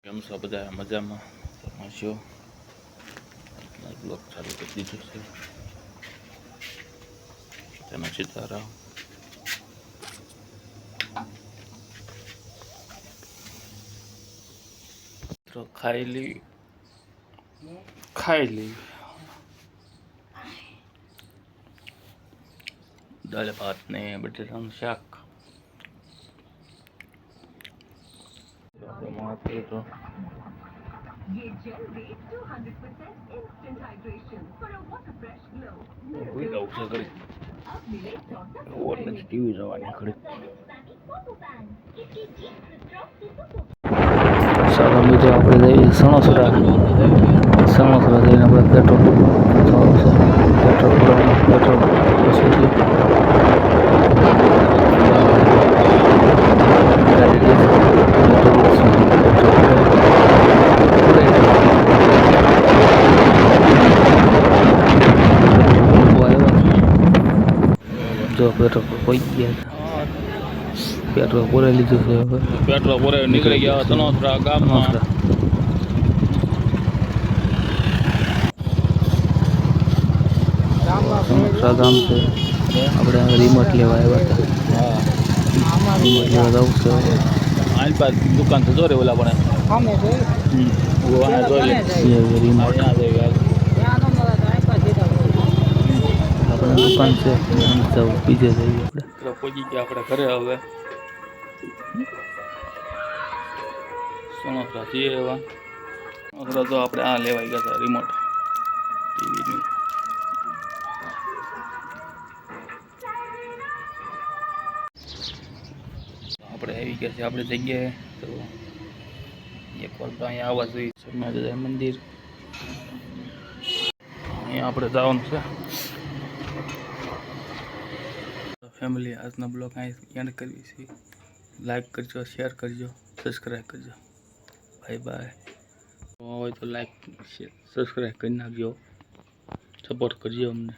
કેમ છો બધા મજામાં? છો બ્લોગ ચાલુ કરી દીધું છે. તેનો સીતારામ તો ખાઈ લી દાળ ભાત ને બટેટાનું શાક. તો ये gel base 200% instant hydration for a water fresh glow. કોઈ દઉં છે ઘડી अब मिले 64 ઓર નથી ટીવી જોવાની ઘડી. ચાલો મિત્રો આપણે જઈએ સણોસરા જઈને આપણે પેટ્રોલ પેટ્રોલ પછી જો પેટ્રોલ પહોંચી ગયા હતા. પેટ્રોલ પૂરાઈ લીધું છે હવે. પેટ્રોલ પૂરાઈ નીકળી ગયા સણોસરા ગામમાં. સણોસરા ગામ છે. આપણે રિમોટ લેવા આવ્યા હતા. રિમોટ લેવા જવું છે. આની પાસે દુકાન તો જોરે ઓલા પણ રિમોટ દુકાન છે બીજે જઈએ આપણે. પહોંચી ગયા આપણે ઘરે હવે. સણોસરા જઈએ એવા તો આપણે આ લેવાઈ ગયા હતા રિમોટ ટીવીની. આપણે આવી ગયા છે આપણી જગ્યાએ. તો એક વાર તો અહીંયા આવવા જોઈએ. સોમનાથ મંદિર અહીંયા આપણે જવાનું છે. ફેમિલી આજનો બ્લોગ અહીં એન્ડ કરવી છે. લાઈક કરજો, શેર કરજો, સબસ્ક્રાઈબ કરજો. Bye bye. હોય તો લાઈક સબસ્ક્રાઈબ કરી નાખજો, સપોર્ટ કરજો અમને.